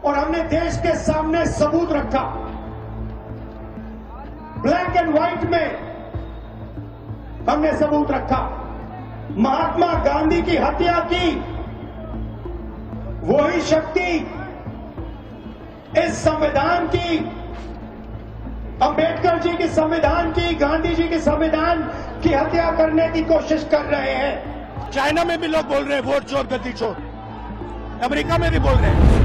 और हमने देश के सामने सबूत रखा, ब्लैक एंड व्हाइट में हमने सबूत रखा। महात्मा गांधी की हत्या की वही शक्ति इस संविधान की, अंबेडकर जी के संविधान की, गांधी जी के संविधान की हत्या करने की कोशिश कर रहे हैं। चाइना में भी लोग बोल रहे हैं वोट चोर गद्दी चोर, अमेरिका में भी बोल रहे हैं।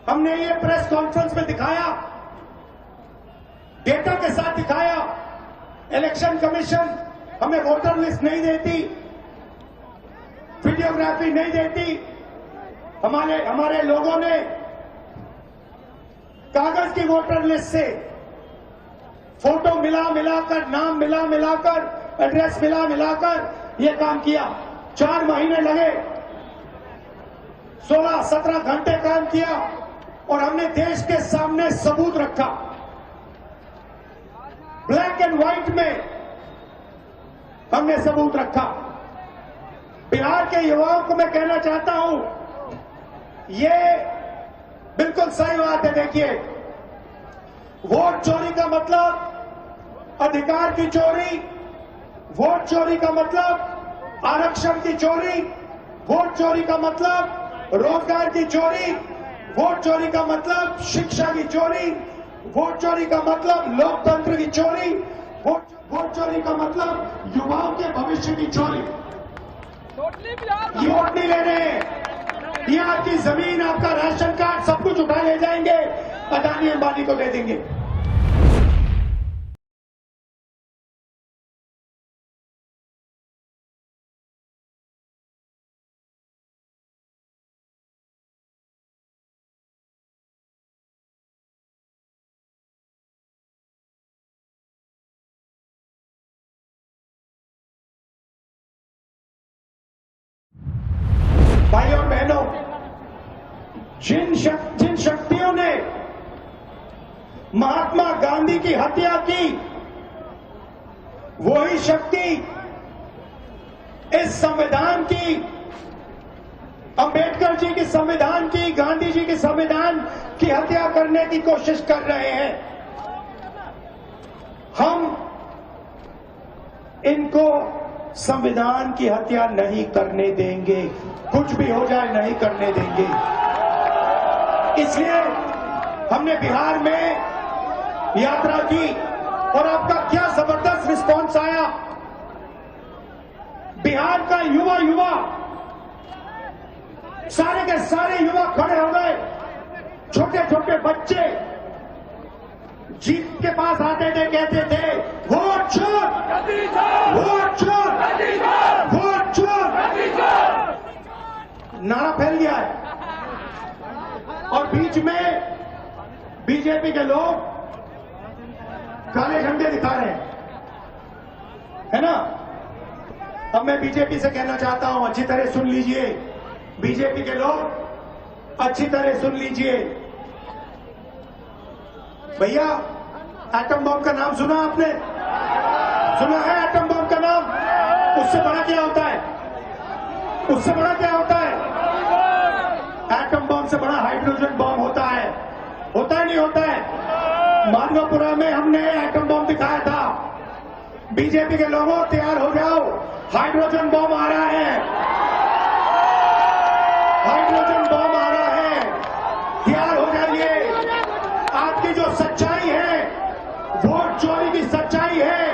हमने ये प्रेस कॉन्फ्रेंस में दिखाया, डेटा के साथ दिखाया। इलेक्शन कमीशन हमें वोटर लिस्ट नहीं देती, वीडियोग्राफी नहीं देती। हमारे लोगों ने कागज की वोटर लिस्ट से फोटो मिलाकर, नाम मिलाकर, एड्रेस मिलाकर यह काम किया। 4 महीने लगे, 16-17 घंटे काम किया और हमने देश के सामने सबूत रखा, ब्लैक एंड व्हाइट में हमने सबूत रखा। बिहार के युवाओं को मैं कहना चाहता हूं, ये बिल्कुल सही बात है। देखिए, वोट चोरी का मतलब अधिकार की चोरी, वोट चोरी का मतलब आरक्षण की चोरी, वोट चोरी का मतलब रोजगार की चोरी, वोट चोरी का मतलब शिक्षा की चोरी, वोट चोरी का मतलब लोकतंत्र की चोरी, वोट चोरी का मतलब युवाओं के भविष्य की चोरी। ये वोट नहीं ले रहे, ये आपकी जमीन, आपका राशन कार्ड, सब कुछ उठा ले जाएंगे, अदानी अंबानी को दे देंगे। भाइयों और बहनों, जिन शक्तियों ने महात्मा गांधी की हत्या की वही शक्ति इस संविधान की, अंबेडकर जी के संविधान की, गांधी जी के संविधान की हत्या करने की कोशिश कर रहे हैं। हम इनको संविधान की हत्या नहीं करने देंगे, कुछ भी हो जाए नहीं करने देंगे। इसलिए हमने बिहार में यात्रा की और आपका क्या जबरदस्त रिस्पांस आया। बिहार का युवा सारे के सारे युवा खड़े हो गए, छोटे छोटे बच्चे जीत के पास आते थे, कहते थे वोट चोर, वोट चोर, वोट चोर। नारा फैल गया है और बीच में बीजेपी के लोग काले झंडे दिखा रहे हैं, है ना। अब मैं बीजेपी से कहना चाहता हूं, अच्छी तरह सुन लीजिए, बीजेपी के लोग अच्छी तरह सुन लीजिए। भैया, एटम बम का नाम सुना आपने? सुना है एटम बम का नाम? उससे बड़ा क्या होता है? उससे बड़ा क्या होता है? एटम बम से बड़ा हाइड्रोजन बम होता है। होता है नहीं होता है? मालवापुरा में हमने एटम बम दिखाया था। बीजेपी के लोगों, तैयार हो जाओ, हाइड्रोजन बम आ रहा है, हाइड्रोजन बम आ रहा है, तैयार हो जाइए। आपकी जो सच्चाई है, वोट चोरी की सच्चाई है,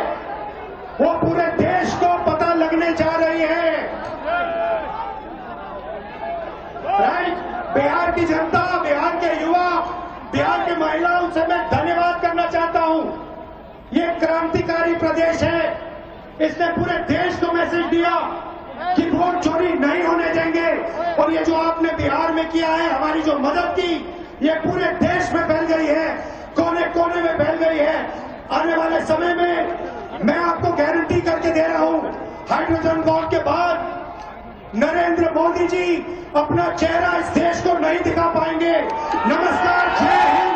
वो पूरे देश को पता लगने जा रही है। राइट? बिहार की जनता, बिहार के युवा, बिहार की महिलाओं से मैं धन्यवाद करना चाहता हूं। ये क्रांतिकारी प्रदेश है, इसने पूरे देश को मैसेज दिया कि वोट चोरी नहीं होने देंगे। और ये जो आपने बिहार में किया है, हमारी जो मदद की, ये पूरे देश में फैल गई है, कोने कोने में फैल गई है। आने वाले समय में मैं आपको गारंटी करके दे रहा हूं, हाइड्रोजन बॉम्ब के बाद नरेंद्र मोदी जी अपना चेहरा इस देश को नहीं दिखा पाएंगे। नमस्कार, जय हिंद।